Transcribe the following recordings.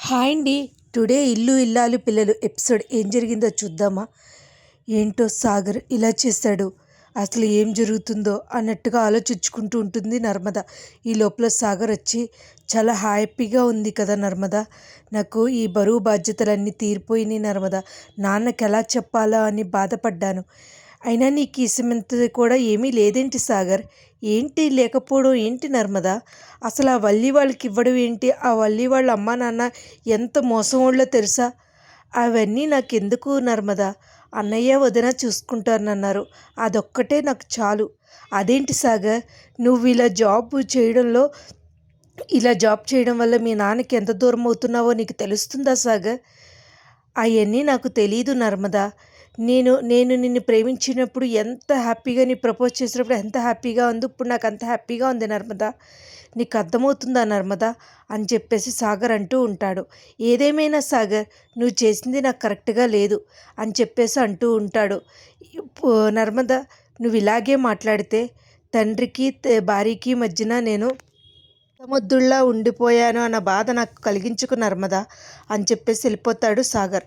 Hi అండి. Today ఇల్లు ఇల్లాలు పిల్లలు ఎపిసోడ్ ఏం జరిగిందో చూద్దామా? ఏంటో సాగర్ ఇలా చేశాడు, అసలు ఏం జరుగుతుందో అన్నట్టుగా ఆలోచించుకుంటూ ఉంటుంది నర్మద. ఈ లోపల సాగర్ వచ్చి, చాలా హ్యాపీగా ఉంది కదా నర్మద, నాకు ఈ బరువు బాధ్యతలన్నీ తీరిపోయినాయి నర్మద. నాన్నకి ఎలా చెప్పాలా అని బాధపడ్డాను. అయినా నీకు ఇసమంత కూడా ఏమీ లేదేంటి సాగర్? ఏంటి లేకపోవడం ఏంటి నర్మదా? అసలు ఆ వల్లి వాళ్ళకి ఇవ్వడం ఏంటి? ఆ వల్లి వాళ్ళ అమ్మా నాన్న ఎంత మోసం వాళ్ళో తెలుసా? అవన్నీ నాకెందుకు నర్మదా? అన్నయ్య వదిన చూసుకుంటానన్నారు, అదొక్కటే నాకు చాలు. అదేంటి సాగర్, నువ్వు ఇలా జాబ్ చేయడం వల్ల మీ నాన్నకి ఎంత దూరం అవుతున్నావో నీకు తెలుస్తుందా సాగర్? అవన్నీ నాకు తెలీదు నర్మదా. నేను నేను నిన్ను ప్రేమించినప్పుడు ఎంత హ్యాపీగా, నీ ప్రపోజ్ చేసినప్పుడు ఎంత హ్యాపీగా ఉంది, ఇప్పుడు నాకు అంత హ్యాపీగా ఉంది నర్మదా. నీకు అర్థమవుతుందా నర్మదా అని చెప్పేసి సాగర్ అంటూ ఉంటాడు. ఏదేమైనా సాగర్, నువ్వు చేసింది నాకు కరెక్ట్గా లేదు అని చెప్పేసి అంటూ ఉంటాడు. నర్మద, నువ్వు ఇలాగే మాట్లాడితే తండ్రికి భార్యకి మధ్యన నేను సముద్రుల్లా ఉండిపోయాను అన్న బాధ నాకు కలిగించుకు నర్మదా అని చెప్పేసి వెళ్ళిపోతాడు సాగర్.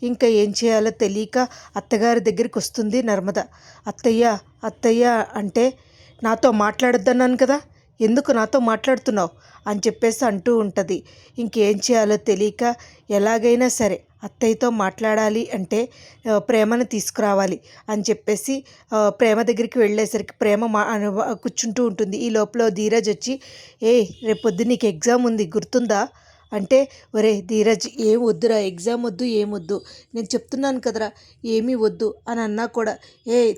ఇంకా ఏం చేయాలో తెలియక అత్తగారి దగ్గరికి వస్తుంది నర్మద. అత్తయ్య అత్తయ్య అంటే, నాతో మాట్లాడొద్దన్నాను కదా, ఎందుకు నాతో మాట్లాడుతున్నావు అని చెప్పేసి అంటూ ఉంటుంది. ఇంకేం చేయాలో తెలియక ఎలాగైనా సరే అత్తయ్యతో మాట్లాడాలి అంటే ప్రేమను తీసుకురావాలి అని చెప్పేసి ప్రేమ దగ్గరికి వెళ్ళేసరికి ప్రేమ కూర్చుంటూ ఉంటుంది. ఈ లోపల ధీరజ్ వచ్చి, ఏ రేపొద్దు నీకు ఎగ్జామ్ ఉంది గుర్తుందా అంటే, ఒరే ధీరజ్ ఏం వద్దురా, ఎగ్జామ్ వద్దు ఏమొద్దు, నేను చెప్తున్నాను కదరా ఏమీ వద్దు అని అన్నా కూడా,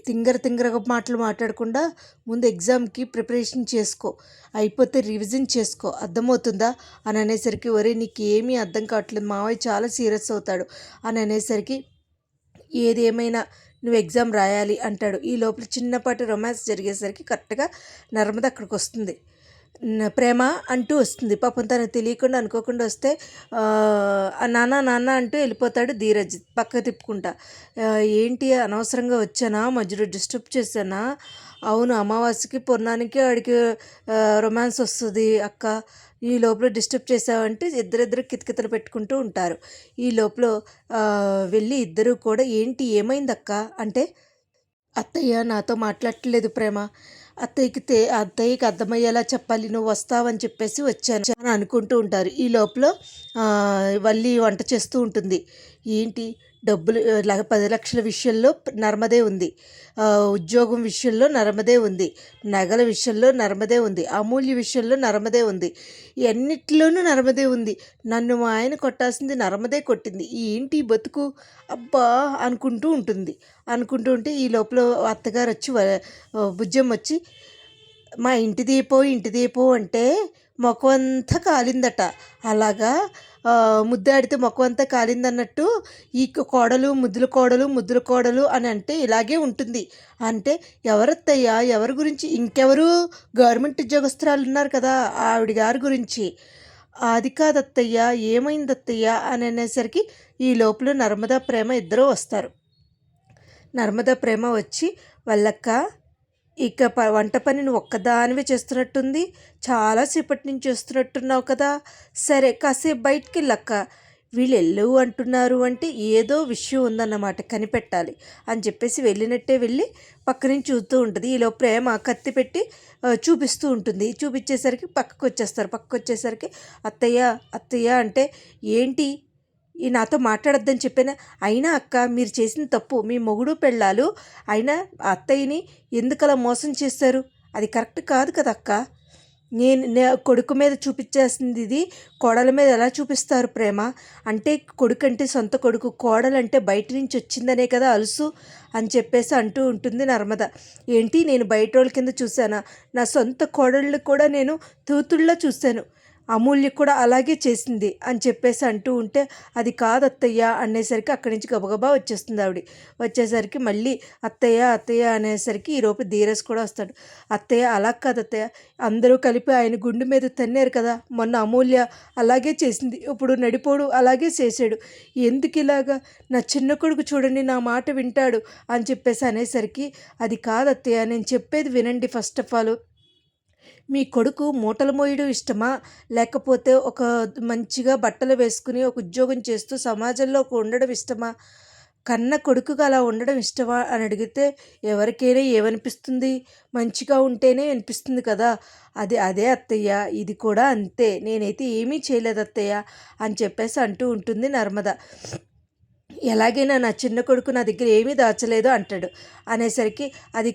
తింగరగా మాటలు మాట్లాడకుండా ముందు ఎగ్జామ్కి ప్రిపరేషన్ చేసుకో, అయిపోతే రివిజన్ చేసుకో, అర్థమవుతుందా అని అనేసరికి, ఒరే నీకు ఏమీ అర్థం కావట్లేదు, మావయ్య చాలా సీరియస్ అవుతాడు అని అనేసరికి, ఏదేమైనా నువ్వు ఎగ్జామ్ రాయాలి అంటాడు. ఈ లోపల చిన్నపాటి రొమాన్స్ జరిగేసరికి కరెక్ట్గా నర్మద అక్కడికి వస్తుంది. ప్రేమ అంటూ వస్తుంది. పాపం తనకు తెలియకుండా అనుకోకుండా వస్తే నాన్న నాన్న అంటూ వెళ్ళిపోతాడు ధీరజ్ పక్క తిప్పుకుంటా. ఏంటి అనవసరంగా వచ్చానా, మధ్యలో డిస్టర్బ్ చేశానా? అవును, అమావాస్యకి పొన్నానికి వాడికి రొమాన్స్ వస్తుంది అక్క, ఈ లోపల డిస్టర్బ్ చేసావంటే ఇద్దరిద్దరు కితకితలు పెట్టుకుంటూ ఉంటారు. ఈ లోపల వెళ్ళి ఇద్దరు కూడా, ఏంటి ఏమైంది అక్క అంటే, అత్తయ్య నాతో మాట్లాడట్లేదు ప్రేమ, అత్తయ్యకి అర్థమయ్యేలా చెప్పాలి, నువ్వు వస్తావని చెప్పేసి వచ్చాను అని అనుకుంటూ ఉంటారు. ఈ లోపల వల్లి వంట చేస్తూ ఉంటుంది. ఏంటి డబ్బులు 10 లక్షల విషయంలో నర్మదే ఉంది, ఉద్యోగం విషయంలో నర్మదే ఉంది, నగల విషయంలో నర్మదే ఉంది, అమూల్య విషయంలో నర్మదే ఉంది, ఎన్నిట్లోనూ నర్మదే ఉంది. నన్ను మా ఆయన కొట్టాల్సింది నర్మదే కొట్టింది, ఏంటి బతుకు అబ్బా అనుకుంటూ ఉంటుంది. అనుకుంటూ ఉంటే ఈ లోపల అత్తగారు వచ్చి బుజ్జమ్మ వచ్చి, మా ఇంటి దీపం అంటే మొఖం అంతా కాలిందట, అలాగా ముద్దాడితే మొఖం అంతా కాలిందన్నట్టు ఈ ముద్దుల కోడలు అని అంటే ఇలాగే ఉంటుంది అంటే, ఎవరత్తయ్యా ఎవరి గురించి, ఇంకెవరు గవర్నమెంట్ ఉద్యోగస్తురాలు ఉన్నారు కదా ఆవిడ గారి గురించి, అది కాదత్తయ్యా ఏమైందత్తయ్యా అని అనేసరికి ఈ లోపల నర్మదా ప్రేమ ఇద్దరూ వస్తారు. నర్మదా ప్రేమ వచ్చి, వాళ్ళక్క ఇక వంట పని నువ్వు ఒక్కదానివే చేస్తున్నట్టుంది, చాలాసేపటి నుంచి చేస్తున్నట్టున్నావు కదా, సరే కాసేపు బయటికి వెళ్ళక్క, వీళ్ళు వెళ్ళు అంటున్నారు అంటే ఏదో విషయం ఉందన్నమాట, కనిపెట్టాలి అని చెప్పేసి వెళ్ళినట్టే వెళ్ళి పక్క నుంచి చూస్తూ ఉంటుంది. ఈలో ప్రేమ కత్తి పెట్టి చూపిస్తూ ఉంటుంది. చూపించేసరికి పక్కకు వచ్చేసరికి అత్తయ్య అత్తయ్య అంటే, ఏంటి ఈ నాతో మాట్లాడొద్దని చెప్పానా, అయినా అక్క మీరు చేసిన తప్పు, మీ మొగుడు పెళ్ళాలు అయినా అత్తయ్యని ఎందుకలా మోసం చేస్తారు, అది కరెక్ట్ కాదు కదా అక్క. కొడుకు మీద చూపించేసింది ఇది కోడల మీద ఎలా చూపిస్తారు ప్రేమ అంటే, కొడుకు అంటే సొంత కొడుకు, కోడలంటే బయట నుంచి వచ్చిందనే కదా అలుసు అని చెప్పేసి అంటూ ఉంటుంది నర్మద. ఏంటి నేను బయట వాళ్ళ కింద చూశానా, నా సొంత కోడళ్ళు కూడా నేను తూతుళ్ళ చూశాను, అమూల్య కూడా అలాగే చేసింది అని చెప్పేసి అంటూ ఉంటే, అది కాదత్తయ్య అనేసరికి అక్కడి నుంచి గబగబా వచ్చేస్తుంది ఆవిడ. వచ్చేసరికి మళ్ళీ అత్తయ్య అత్తయ్య అనేసరికి ఈరోజు ధీరజ్ కూడా వస్తాడు. అత్తయ్య అలా కాదు అత్తయ్య, అందరూ కలిపి ఆయన గుండె మీద తన్నారు కదా, మొన్న అమూల్య అలాగే చేసింది, ఇప్పుడు నడిపోడు అలాగే చేశాడు, ఎందుకు ఇలాగా, నా చిన్న కొడుకు చూడండి నా మాట వింటాడు అని చెప్పేసి అనేసరికి, అది కాదత్తయ్య నేను చెప్పేది వినండి, ఫస్ట్ ఆఫ్ ఆల్ మీ కొడుకు మూటలు మోయడం ఇష్టమా? లేకపోతే ఒక మంచిగా బట్టలు వేసుకుని ఒక ఉద్యోగం చేస్తూ సమాజంలో ఉండడం ఇష్టమా? కన్న కొడుకుగా అలా ఉండడం ఇష్టమా అని అడిగితే ఎవరికైనా ఏమనిపిస్తుంది? మంచిగా ఉంటేనే అనిపిస్తుంది కదా! అదే అత్తయ్య, ఇది కూడా అంతే. నేనైతే ఏమీ చేయలేదు అత్తయ్య అని చెప్పేసి అంటూ ఉంటుంది నర్మద. ఎలాగైనా నా చిన్న కొడుకు నా దగ్గర ఏమీ దాచలేదు అంటాడు. అనేసరికి అది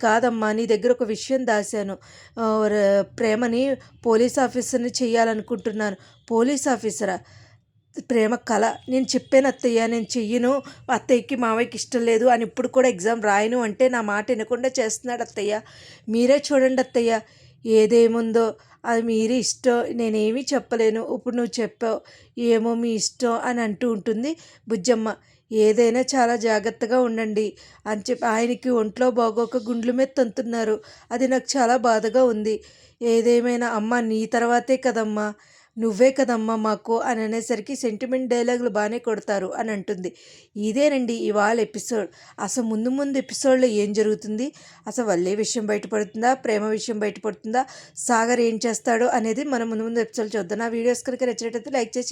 కాదమ్మా, నీ దగ్గర ఒక విషయం దాశాను. ప్రేమని పోలీస్ ఆఫీసర్‌ని చేయాలనుకుంటున్నాను. పోలీస్ ఆఫీసరా? ప్రేమ కల. నేను చెప్పాను అత్తయ్య, నేను చెయ్యను. అత్తయ్యకి, మావయ్యకి ఇష్టం లేదు అని ఇప్పుడు కూడా ఎగ్జామ్ రాయను అంటే నా మాట వినకుండా చేస్తున్నాడు అత్తయ్య. మీరే చూడండి అత్తయ్య, ఏదేముందో అది మీరే ఇష్టం. నేనేమీ చెప్పలేను. ఇప్పుడు నువ్వు చెప్పావు. ఏమో మీ ఇష్టం అని అంటూ ఉంటుంది బుజ్జమ్మ. ఏదైనా చాలా జాగ్రత్తగా ఉండండి అని చెప్పి ఆయనకి ఒంట్లో బాగోక గుండ్ల మీద తంతున్నారు. అది నాకు చాలా బాధగా ఉంది. ఏదేమైనా అమ్మ నీ తర్వాతే కదమ్మా, నువ్వే కదమ్మా మాకు అని అనేసరికి సెంటిమెంట్ డైలాగులు బాగానే కొడతారు అని అంటుంది. ఇదేనండి ఇవాళ ఎపిసోడ్. అసలు ముందు ముందు ఎపిసోడ్లో ఏం జరుగుతుంది? అసలు వల్లే విషయం బయటపడుతుందా? ప్రేమ విషయం బయటపడుతుందా? సాగర్ ఏం చేస్తాడో అనేది మనం ముందు ముందు ఎపిసోడ్ చూద్దాం. నా వీడియోస్ కనుక నచ్చినట్టయితే లైక్ చేసి